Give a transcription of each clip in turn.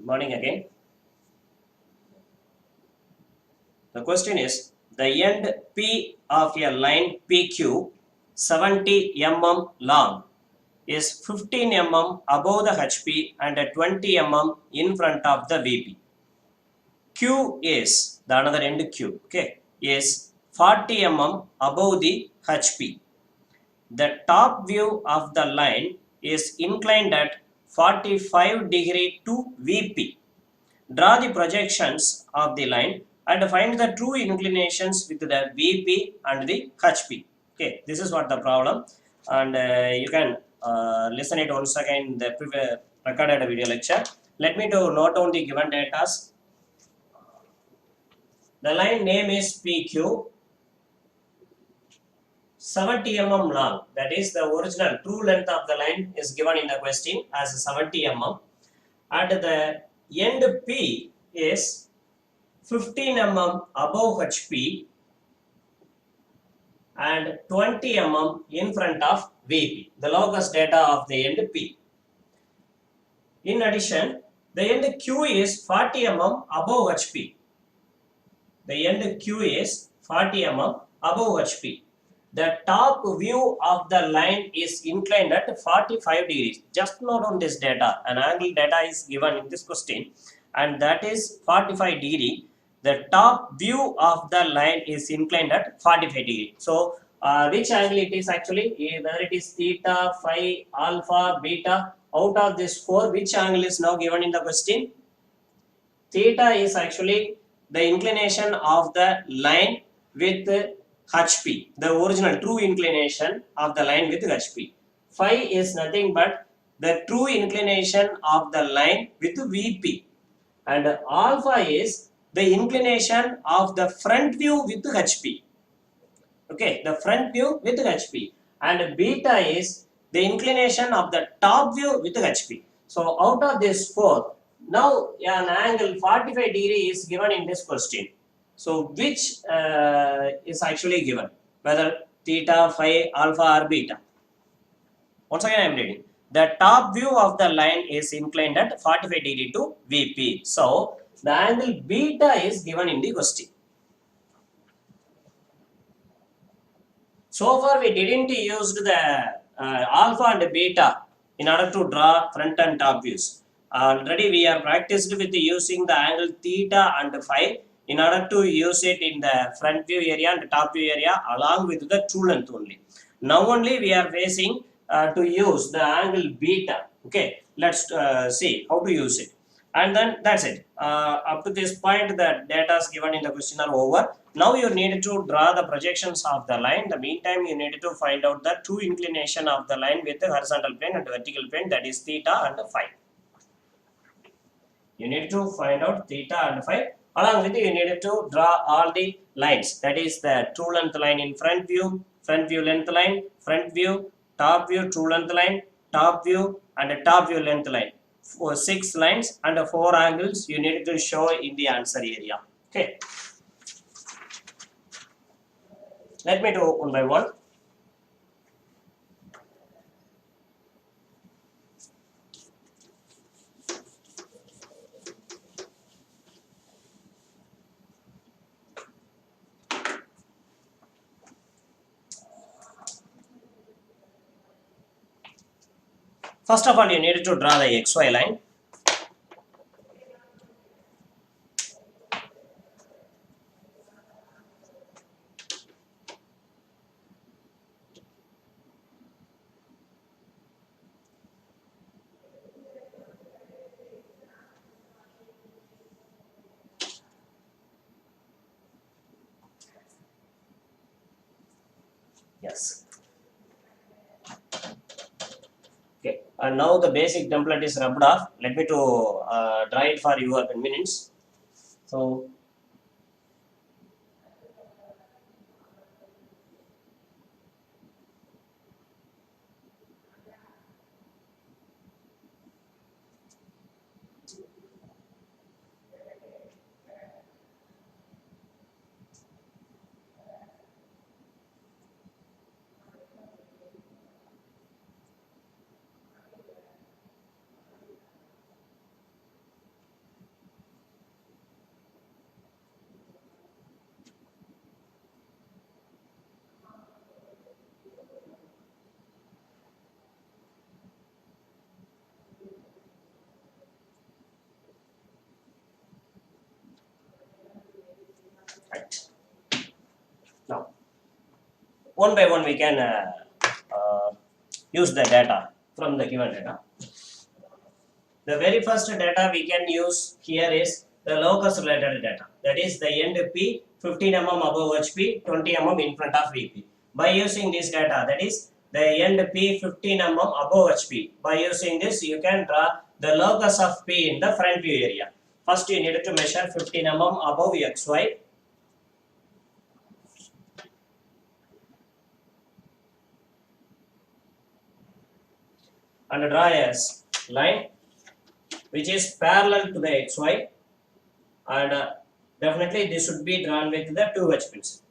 Morning again. The question is the end P of a line PQ 70 mm long is 15 mm above the HP and 20 mm in front of the VP. Q is the another end Q, okay, is 40 mm above the HP. The top view of the line is inclined at 45 degree to VP. Draw the projections of the line and find the true inclinations with the VP and the HP. Okay, this is what the problem, and you can listen it once again in the previous recorded video lecture. Let me to note down the given data. The line name is PQ, 70 mm long. That is the original true length of the line is given in the question as 70 mm. And the end P is 15 mm above HP and 20 mm in front of VP, the locus data of the end P. In addition, the end Q is 40 mm above HP. The end Q is 40 mm above HP. The top view of the line is inclined at 45 degrees. Just note on this data. An angle data is given in this question, and that is 45 degree. The top view of the line is inclined at 45 degree. So, which angle it is actually? Whether it is theta, phi, alpha, beta. Out of this four, which angle is now given in the question? Theta is actually the inclination of the line with HP, the original true inclination of the line with HP. Phi is nothing but the true inclination of the line with VP. And alpha is the inclination of the front view with HP. Okay, the front view with HP. And beta is the inclination of the top view with HP. So out of this four, now an angle 45 degree is given in this question. So which is actually given? Whether theta, phi, alpha or beta. Once again I am reading. The top view of the line is inclined at 45 degree to VP. So the angle beta is given in the question. So far we didn't use the alpha and beta in order to draw front and top views. Already we are practiced with using the angle theta and phi in order to use it in the front view area and top view area along with the true length only. Now only we are facing to use the angle beta. Okay, let's see how to use it. And then that's it. Up to this point, the data given in the question are over. Now you need to draw the projections of the line. In the meantime, you need to find out the true inclination of the line with the horizontal plane and vertical plane, that is theta and phi. You need to find out theta and phi. Along with it, you need to draw all the lines. That is the true length line in front view length line, front view, top view, true length line, top view, and top view length line. For 6 lines and 4 angles you need to show in the answer area. Okay. Let me do one by one. First of all, you need to draw the XY line. Yes. Okay. And now the basic template is rubbed off. Let me to draw it for your convenience. So one by one we can use the data from the given data. The very first data we can use here is the locus related data. That is the end P 15 mm above HP, 20 mm in front of VP. By using this data, that is the end P 15 mm above HP. By using this, you can draw the locus of P in the front view area. First, you need to measure 15 mm above XY. And draw a line which is parallel to the XY, and definitely this should be drawn with the 2H pencil.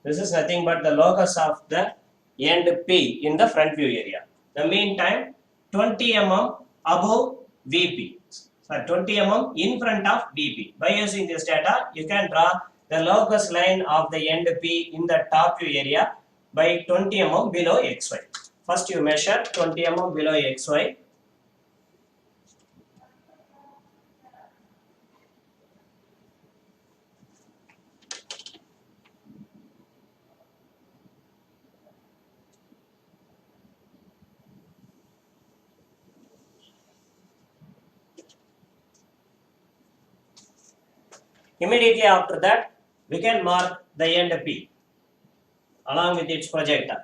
This is nothing but the locus of the end P in the front view area. The meantime, 20 mm above VP. So 20 mm in front of VP. By using this data, you can draw the locus line of the end P in the top view area by 20 mm below XY. First you measure 20 mm below XY. Immediately after that, we can mark the end P along with its projector.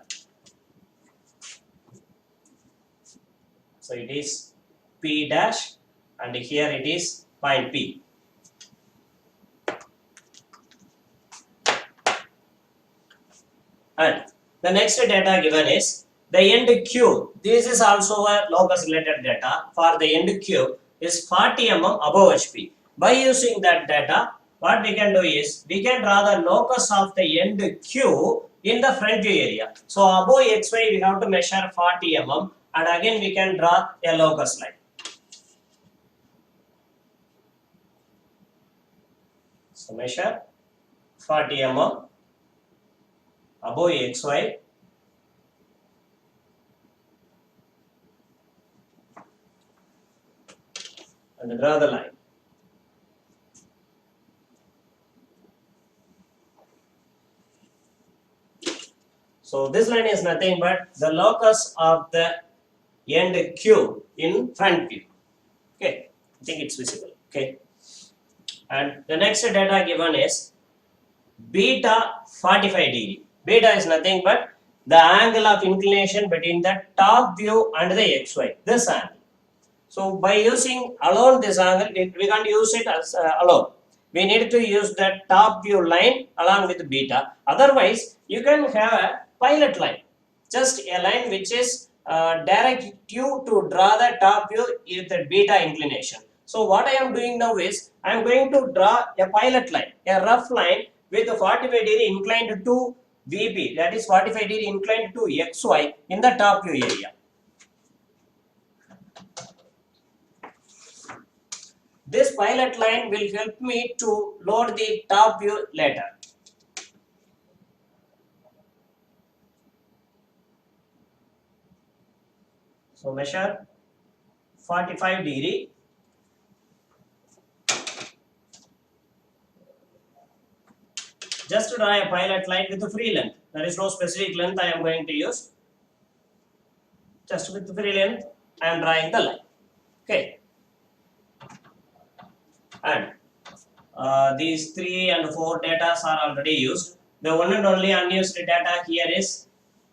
So it is P dash, and here it is point P. And the next data given is the end Q. This is also a locus related data. For the end Q is 40 mm above HP. By using that data, what we can do is we can draw the locus of the end Q in the front view area. So above XY we have to measure 40 mm, and again we can draw a locus line. So measure 40 mm above XY, and draw the line. So this line is nothing but the locus of the end Q in front view. Okay, I think it's visible. Okay, and the next data given is beta 45 degree. Beta is nothing but the angle of inclination between the top view and the XY. This angle. So by using alone this angle, we can't use it as alone. We need to use the top view line along with beta. Otherwise, you can have a pilot line, just a line which is direct you to draw the top view with the beta inclination. So what I am doing now is I am going to draw a pilot line, a rough line with 45 degree inclined to VP, that is 45 degree inclined to XY in the top view area. This pilot line will help me to load the top view later. So measure 45 degree. Just draw a pilot line with a free length. There is no specific length I am going to use. Just with the free length, I am drawing the line. Okay. And these 3 and 4 data are already used. The one and only unused data here is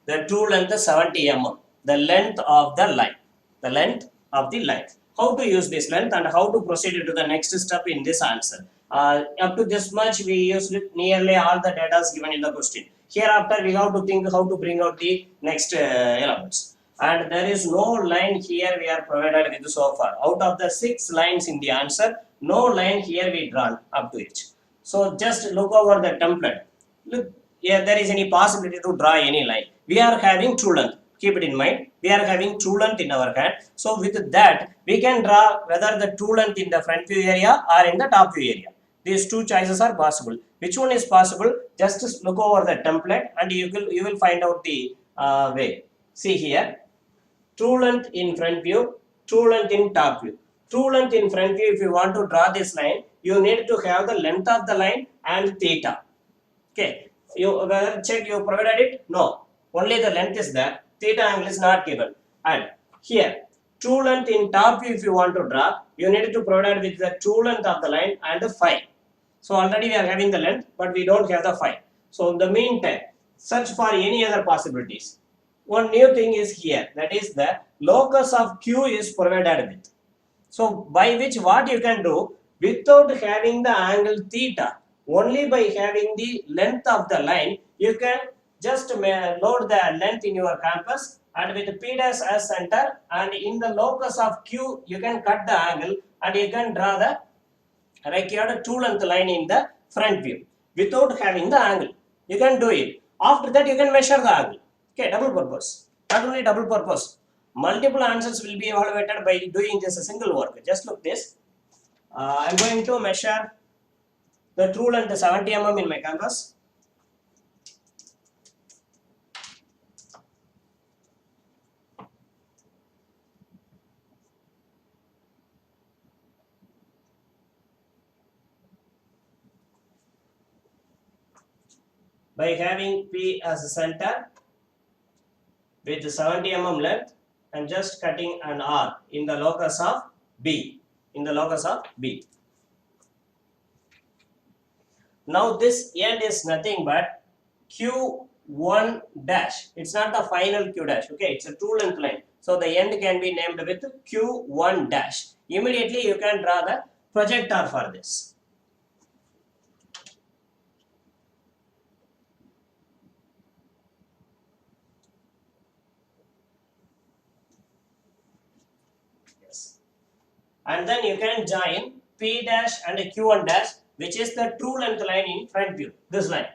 the true length 70 mm, the length of the line. The length of the line. How to use this length and how to proceed to the next step in this answer. Up to this much we used nearly all the data given in the question. Hereafter we have to think how to bring out the next elements. And there is no line here we are provided with so far. Out of the 6 lines in the answer, no line here we drawn up to it. So just look over the template. Look, here there is any possibility to draw any line. We are having true length. Keep it in mind. We are having true length in our hand. So with that, we can draw whether the true length in the front view area or in the top view area. These 2 choices are possible. Which one is possible? Just look over the template and you will find out the way. See here. True length in front view, true length in top view. True length in front view, if you want to draw this line, you need to have the length of the line and theta. Okay, you check you provided it? No, only the length is there, theta angle is not given. And here, true length in top view if you want to draw, you need to provide with the true length of the line and the phi. So already we are having the length, but we don't have the phi. So in the meantime, search for any other possibilities. One new thing is here, that is the locus of Q is provided with. So by which what you can do, without having the angle theta, only by having the length of the line, you can just load the length in your compass and with P dash as center, and in the locus of Q you can cut the angle and you can draw the required true length line in the front view without having the angle. You can do it. After that you can measure the angle. Okay, double purpose. Not only double purpose. Multiple answers will be evaluated by doing this a single work. Just look this. I am going to measure the true length 70 mm in my canvas. By having P as a center with 70 mm length and just cutting an R in the locus of B. In the locus of B. Now this end is nothing but Q1 dash. It's not the final Q dash. Okay, it's a true length line. So the end can be named with Q1 dash. Immediately you can draw the projector for this. Yes. And then you can join P dash and Q1 dash, which is the true length line in front view. This line.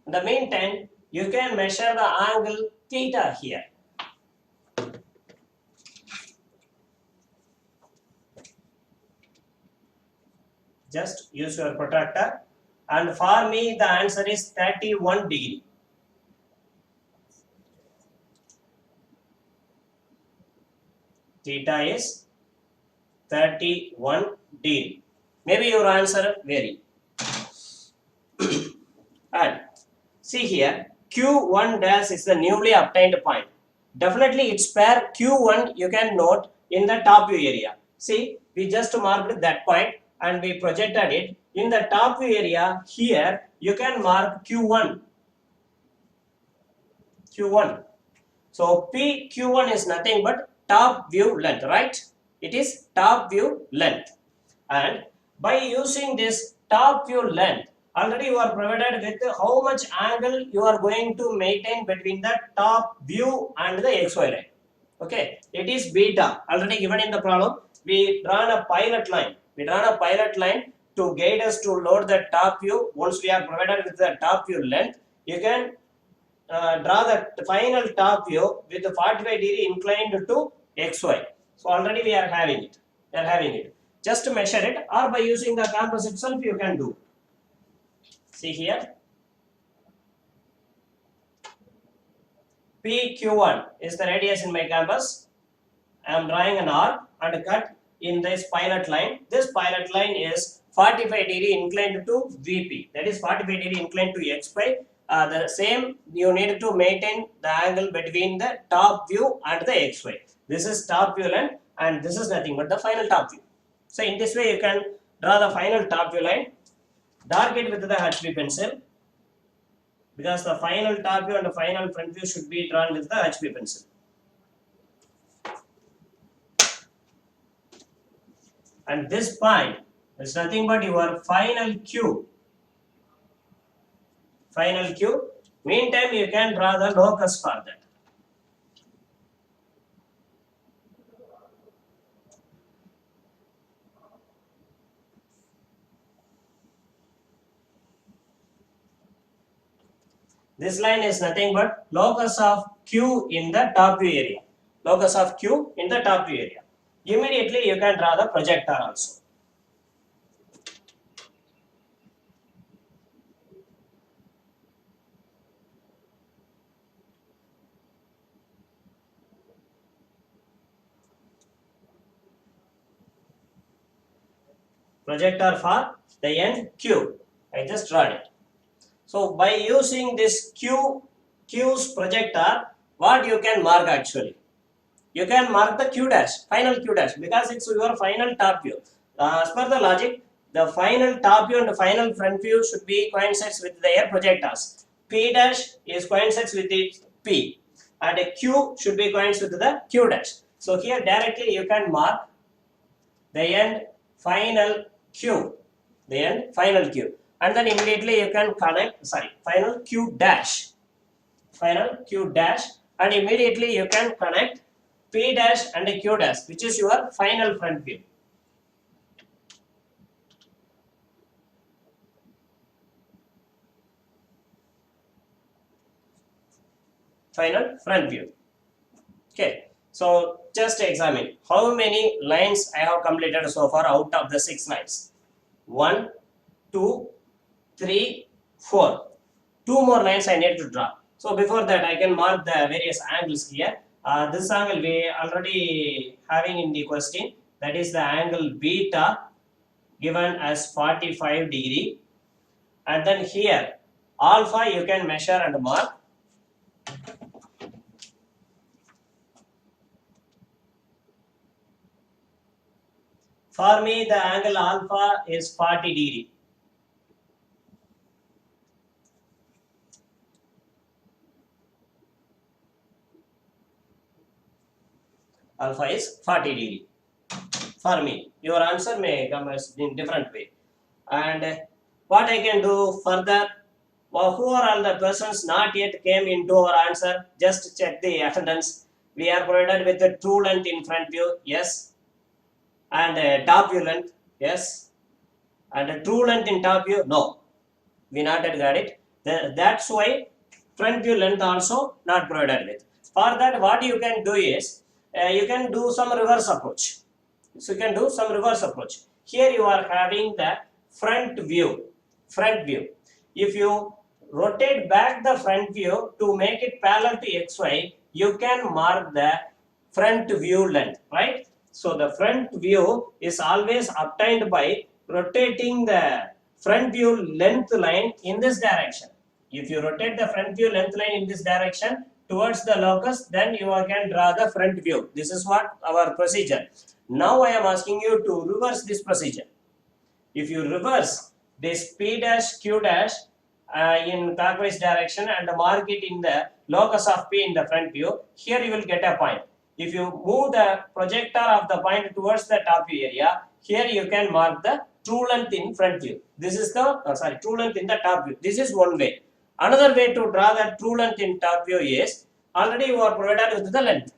In the meantime, you can measure the angle theta here. Just use your protractor, and for me the answer is 31 degree. Theta is 31 degree. Maybe your answer vary. And see here, Q1 dash is the newly obtained point. Definitely its pair Q1 you can note in the top view area. See, we just marked that point and we projected it. In the top view area here, you can mark Q1. Q1. So PQ1 is nothing but top view length, right? It is top view length. And by using this top view length, already you are provided with how much angle you are going to maintain between the top view and the XY line. Okay, it is beta, already given in the problem. We drawn a pilot line. We drawn a pilot line to guide us to load the top view. Once we are provided with the top view length, you can draw the final top view with the 45 degree inclined to XY. So already we are having it. We are having it. Just measure it, or by using the compass itself you can do. See here. PQ1 is the radius in my compass. I am drawing an arc and cut in this pilot line. This pilot line is 45 degree inclined to VP. That is 45 degree inclined to XY. The same you need to maintain the angle between the top view and the XY. This is top view line and this is nothing but the final top view. So in this way you can draw the final top view line. Dark it with the HB pencil, because the final top view and the final front view should be drawn with the HB pencil. And this point is nothing but your final Q. Final Q. Meantime, you can draw the locus for that. This line is nothing but locus of Q in the top view area. Locus of Q in the top view area. Immediately you can draw the projector also. projector for the end Q. I just draw it. So by using this Q's projector, what you can mark actually? You can mark the Q dash, final Q dash, because it's your final top view. As per the logic, the final top view and the final front view should be coincides with their projectors. P dash is coincides with its P, and a Q should be coincides with the Q dash. So here directly you can mark the end final Q, the end final Q, and then immediately you can connect, final Q dash, and immediately you can connect P dash and Q dash, which is your final front view. Final front view. Okay, so just examine how many lines I have completed so far out of the 6 lines. 1, 2, 3, 4. 2 more lines I need to draw. So before that, I can mark the various angles here. This angle we already having in the question, that is the angle beta given as 45 degree, and then here alpha you can measure and mark. For me, the angle alpha is 40 degree. Alpha is 40 degree. For me, your answer may come as in different way. And what I can do further, who are all the persons not yet came into our answer? Just check the attendance. We are provided with the true length in front view, yes. And top view length, yes. And a true length in top view, no. We not yet got it. That's why front view length also not provided with. For that, what you can do is, you can do some reverse approach. So you can do some reverse approach. Here you are having the front view. If you rotate back the front view to make it parallel to XY, you can mark the front view length, right? So the front view is always obtained by rotating the front view length line in this direction. If you rotate the front view length line in this direction towards the locus, then you can draw the front view. This is what our procedure. Now I am asking you to reverse this procedure. If you reverse this P dash Q dash in clockwise direction and mark it in the locus of P in the front view, here you will get a point. If you move the projector of the point towards the top view area, here you can mark the true length in front view. This is the true length in the top view. This is one way. Another way to draw the true length in top view is, already you are provided with the length.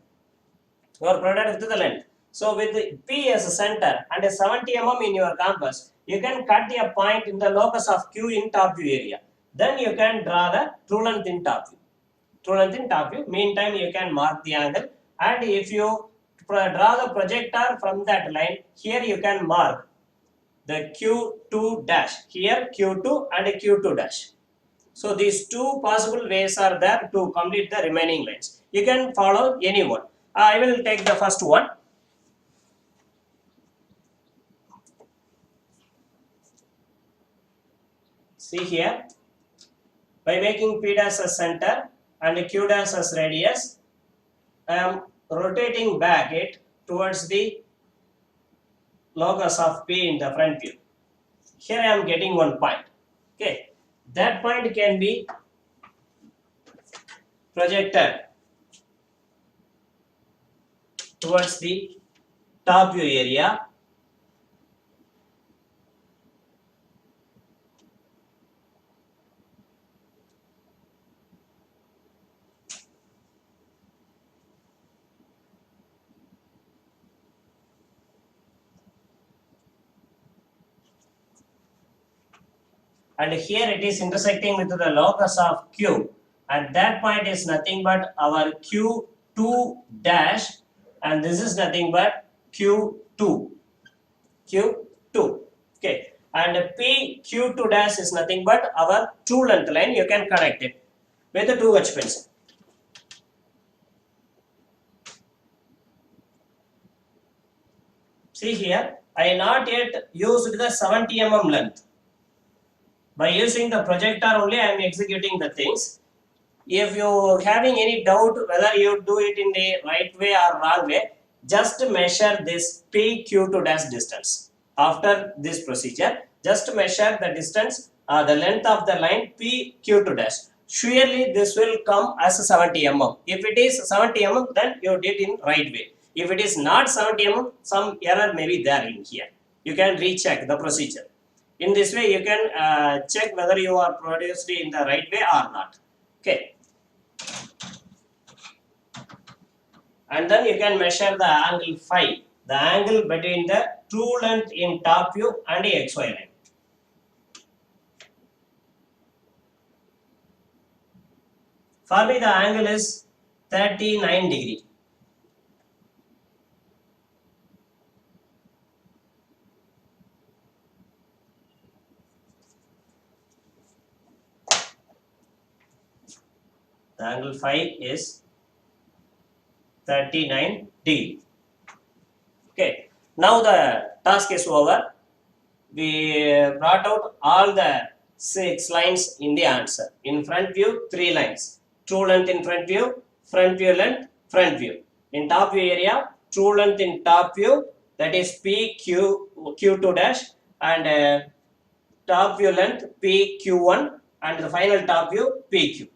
So with P as a center and a 70 mm in your compass, you can cut a point in the locus of Q in top view area. Then you can draw the true length in top view. Meantime, you can mark the angle, and if you draw the projector from that line, here you can mark the Q2 dash. Here Q2 and Q2 dash. So these two possible ways are there to complete the remaining lines. You can follow any one. I will take the first one. See here, by making P dash as center and Q dash as radius, I am rotating back it towards the locus of P in the front view. Here I am getting one point. Okay, that point can be projected towards the top view area. And here it is intersecting with the locus of Q, and that point is nothing but our Q2 dash, and this is nothing but Q2. Okay, and P Q2 dash is nothing but our true length line. You can connect it with the 2H pencil. See here, I not yet used the 70 mm length. By using the projector only, I am executing the things. If you having any doubt whether you do it in the right way or wrong way, just measure this PQ to dash distance. After this procedure, just measure the distance, the length of the line PQ to dash. Surely this will come as 70 mm. If it is 70 mm, then you did in right way. If it is not 70 mm, some error may be there in here. You can recheck the procedure. In this way, you can check whether you are produced in the right way or not. Okay. And then you can measure the angle phi, the angle between the true length in top view and the XY line. For me, the angle is 39 degree. The angle phi is 39 degree. Okay. Now the task is over. We brought out all the 6 lines in the answer. In front view, 3 lines. True length in front view length, front view. In top view area, true length in top view, that is Q2 dash, and top view length PQ1, and the final top view PQ.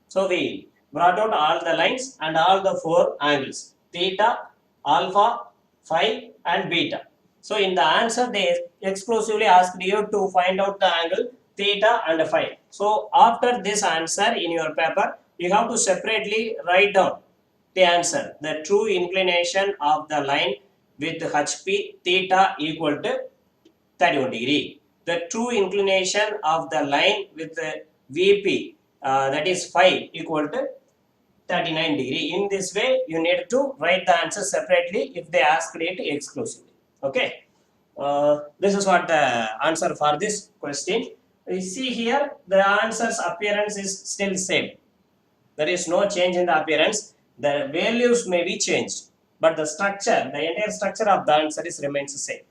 So we brought out all the lines and all the 4 angles, theta, alpha, phi and beta. So in the answer, they exclusively asked you to find out the angle theta and phi. So after this answer in your paper, you have to separately write down the answer. The true inclination of the line with HP theta equal to 31 degree. The true inclination of the line with the VP, that is phi, equal to 39 degree. In this way, you need to write the answer separately if they ask it exclusively. Okay. This is what the answer for this question. You see here, the answer's appearance is still same. There is no change in the appearance. The values may be changed, but the structure, the entire structure of the answer is remains the same.